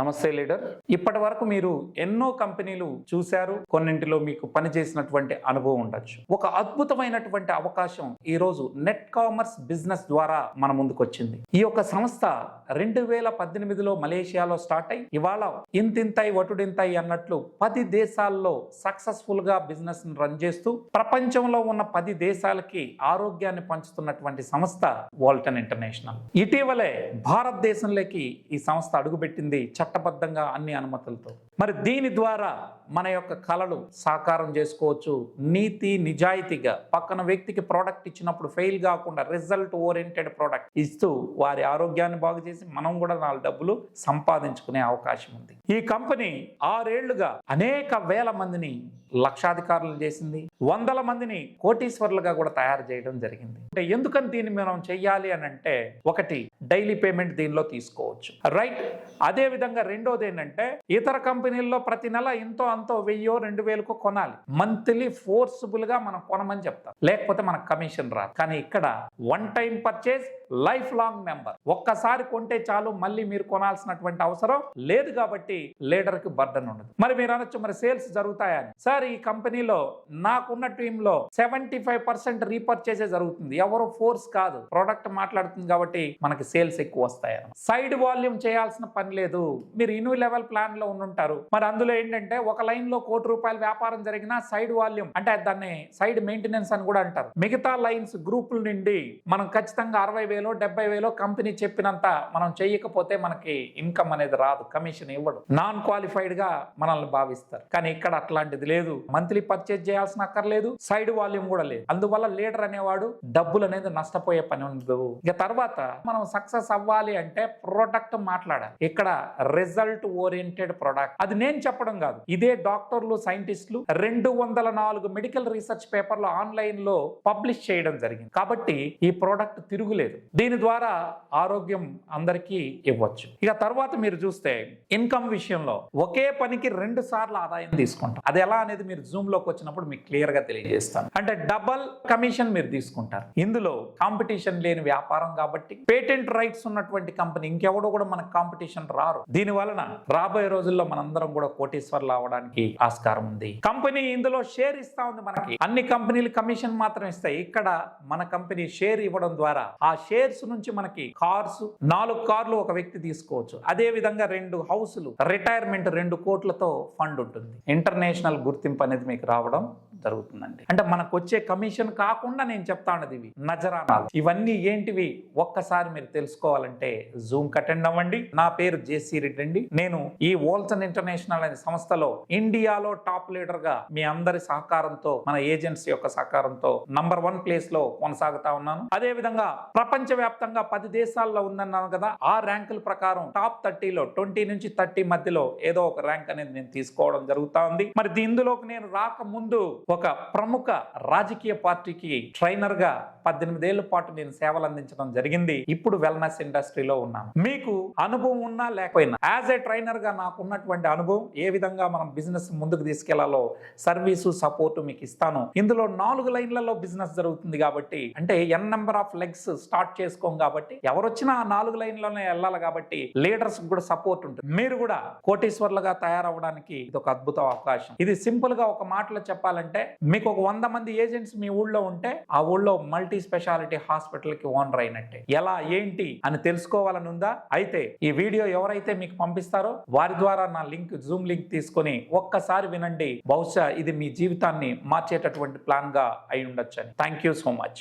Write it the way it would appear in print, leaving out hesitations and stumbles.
నమస్తే లీడర్. ఇప్పటి వరకు మీరు ఎన్నో కంపెనీలు చూశారు, కొన్నింటిలో మీకు పనిచేసినటువంటి అనుభవం ఉండొచ్చు. ఒక అద్భుతమైనటువంటి అవకాశం ఈ రోజు నెట్ కామర్స్ బిజినెస్ ద్వారా మన ముందుకు వచ్చింది. ఈ యొక్క సంస్థ 2018లో మలేషియాలో స్టార్ట్ అయ్యి ఇవాళ ఇంతింతాయి వటుడింతాయి అన్నట్లు 10 దేశాల్లో సక్సెస్ఫుల్ గా బిజినెస్ రన్ చేస్తూ ప్రపంచంలో ఉన్న 10 దేశాలకి ఆరోగ్యాన్ని పంచుతున్నటువంటి సంస్థ వాల్టన్ ఇంటర్నేషనల్. ఇటీవలే భారతదేశంలోకి ఈ సంస్థ అడుగుపెట్టింది చట్టబద్ధంగా అన్ని అనుమతులతో. మరి దీని ద్వారా మన యొక్క కళలు సాకారం చేసుకోవచ్చు. నీతి నిజాయితీగా పక్కన వ్యక్తికి ప్రోడక్ట్ ఇచ్చినప్పుడు ఫెయిల్ కాకుండా రిజల్ట్ ఓరియంటెడ్ ప్రోడక్ట్ ఇస్తూ వారి ఆరోగ్యాన్ని బాగు చేసి మనం కూడా 4 డబ్బులు సంపాదించుకునే అవకాశం ఉంది. ఈ కంపెనీ 6 ఏళ్లుగా అనేక వేల మందిని లక్షాధికారులు చేసింది, వందల మందిని కోటీశ్వర్లుగా కూడా తయారు చేయడం జరిగింది. అంటే ఎందుకని దీన్ని మనం చెయ్యాలి అని అంటే, ఒకటి డైలీ పేమెంట్ దీనిలో తీసుకోవచ్చు, రైట్. అదే విధంగా రెండోది ఏంటంటే, ఇతర కంపెనీల్లో ప్రతి నెల ఎంతో అంతో 1000-2000 కొనాలి. మంత్లీ ఫోర్స్ఫుల్ గా మనం కొనమని చెప్తాం, లేకపోతే మనకు కమిషన్ రాదు. కానీ ఇక్కడ one time purchase, life long member. ఒక్కసారి కొంటే చాలు, మళ్ళీ మీరు కొనాల్సినటువంటి అవసరం లేదు. కాబట్టి లీడర్ కి బర్డన్ ఉండదు. మరి మీరు అనొచ్చు, మరి సేల్స్ జరుగుతాయని. సార్, ఈ కంపెనీలో నాకున్న టీంలో 75% రీపర్చేజే జరుగుతుంది. ఎవరు ఫోర్స్ కాదు, ప్రోడక్ట్ మాట్లాడుతుంది కాబట్టి మనకి సేల్స్ ఎక్కువ వస్తాయి. సైడ్ వాల్యూమ్ చేయాల్సిన పని లేదు. మీరు ఇన్యూ లెవెల్ ప్లాన్ లో ఉండుంటారు. మరి అందులో ఏంటంటే, ఒక లైన్ లో ₹1,00,00,000 వ్యాపారం జరిగినా సైడ్ వాల్యూమ్ అంటే దాన్ని సైడ్ మెయింటెనెన్స్ అని కూడా అంటారు. మిగతా లైన్స్ గ్రూపుల నుండి మనం ఖచ్చితంగా 60,000-70,000 కంపెనీ చెప్పినంత మనం చేయకపోతే మనకి ఇన్కమ్ అనేది రాదు, కమిషన్ ఇవ్వడు, నాన్ క్వాలిఫైడ్ గా మనల్ని భావిస్తారు. కానీ ఇక్కడ అట్లాంటిది లేదు. మంత్లీ పర్చేజ్ చేయాల్సిన అక్కర్లేదు, సైడ్ వాల్యూమ్ కూడా లేదు. అందువల్ల లీడర్ అనేవాడు డబ్బులు అనేది నష్టపోయే పని ఉండదు. ఇక తర్వాత మనం సక్సెస్ అవ్వాలి అంటే ప్రోడక్ట్ మాట్లాడాలి. ఇక్కడ రిజల్ట్ ఓరియంటెడ్ ప్రోడక్ట్. అది నేను చెప్పడం కాదు, ఇదే డాక్టర్లు, సైంటిస్టులు 204 మెడికల్ రీసెర్చ్ పేపర్లు ఆన్లైన్ లో పబ్లిష్ చేయడం జరిగింది. కాబట్టి ఈ ప్రోడక్ట్ తిరుగులేదు. దీని ద్వారా ఆరోగ్యం అందరికీ ఇవ్వచ్చు. ఇక తర్వాత మీరు చూస్తే ఇన్కమ్ విషయంలో ఒకే పనికి 2 సార్లు ఆదాయం తీసుకుంటాం. అది ఎలా అనేది మీరు జూమ్ లోకి వచ్చినప్పుడు మీకు క్లియర్ గా తెలియజేస్తాను. అంటే డబల్ కమిషన్ మీరు తీసుకుంటారు. ఇందులో కాంపిటీషన్ లేని వ్యాపారం కాబట్టి, పేటెంట్ రైట్స్ ఉన్నటువంటి కంపెనీ ఇంకెవడో కూడా మనకు కాంపిటీషన్ రారు. దీని వలన రాబోయే రోజుల్లో మనందరం కూడా కోటీశ్వర్లు అవడానికి ఆస్కారం ఉంది. కంపెనీ ఇందులో షేర్ ఇస్తా ఉంది. మనకి అన్ని కంపెనీలు కమిషన్ మాత్రం ఇస్తాయి. ఇక్కడ మన కంపెనీ షేర్ ఇవ్వడం ద్వారా ఆ షేర్స్ నుంచి మనకి కార్స్, 4 కార్లు ఒక వ్యక్తి తీసుకోవచ్చు. అదే విధంగా 2 హౌసులు, రిటైర్మెంట్ 2 కోట్లతో ఫండ్ ఉంటుంది. ఇంటర్నేషనల్ గుర్తింపు అనేది మీకు రావడం జరుగుతుందండి. అంటే మనకు వచ్చే కమిషన్ కాకుండా నేను చెప్తా ఉన్నది ఇవి నజరానాలు. ఇవన్నీ ఏంటివి ఒక్కసారి మీరు తెలుసుకోవాలంటే జూమ్ అటెండ్ అవ్వండి. నా పేరు జేసీ రెడ్డి అండి. నేను ఈ వాల్టన్ ఇంటర్నేషనల్ అనే సంస్థలో ఇండియాలో టాప్ లీడర్ గా మీ అందరి సహకారంతో, మన ఏజెన్సీ యొక్క సహకారంతో నంబర్ 1 ప్లేస్ లో కొనసాగుతా ఉన్నాను. అదే విధంగా ప్రపంచ వ్యాప్తంగా 10 దేశాల్లో ఉందన్నాను కదా, ఆ ర్యాంకుల ప్రకారం టాప్ 30లో 20 నుంచి 30 మధ్యలో ఏదో ఒక ర్యాంక్ అనేది నేను తీసుకోవడం జరుగుతా ఉంది. మరి ఇందులోకి నేను రాకముందు ఒక ప్రముఖ రాజకీయ పార్టీకి ట్రైనర్ గా 18 ఏళ్ల పాటు నేను సేవలు అందించడం జరిగింది. ఇప్పుడు వెల్నెస్ ఇండస్ట్రీలో ఉన్నాను. మీకు అనుభవం ఉన్నా లేకపోయినా యాజ్ ఏ ట్రైనర్ గా నాకు ఉన్నటువంటి అనుభవం, ఏ విధంగా మనం బిజినెస్ ముందుకు తీసుకెళ్లాలో సర్వీసు సపోర్ట్ మీకు ఇస్తాను. ఇందులో 4 లైన్లలో బిజినెస్ జరుగుతుంది కాబట్టి, అంటే n number of legs start చేసుకోం కాబట్టి, ఎవరొచ్చినా ఆ 4 లైన్లోనే వెళ్ళాలి. కాబట్టి లీడర్స్ కూడా సపోర్ట్ ఉంటుంది. మీరు కూడా కోటీశ్వర్లుగా తయారవడానికి ఇది ఒక అద్భుత అవకాశం. ఇది సింపుల్ గా ఒక మాటలో చెప్పాలంటే, మీకు ఒక 100 మంది ఏజెంట్స్ మీ ఊళ్ళో ఉంటే ఆ ఊళ్ళో మల్టీ స్పెషాలిటీ హాస్పిటల్ కి ఓనర్ అయినట్టే. ఎలా ఏంటి అని తెలుసుకోవాలని ఉందా? అయితే ఈ వీడియో ఎవరైతే మీకు పంపిస్తారో వారి ద్వారా నా లింక్, జూమ్ లింక్ తీసుకొని ఒక్కసారి వినండి. బహుశా ఇది మీ జీవితాన్ని మార్చేటటువంటి ప్లాన్ గా అయి ఉండొచ్చు అని. Thank you so much.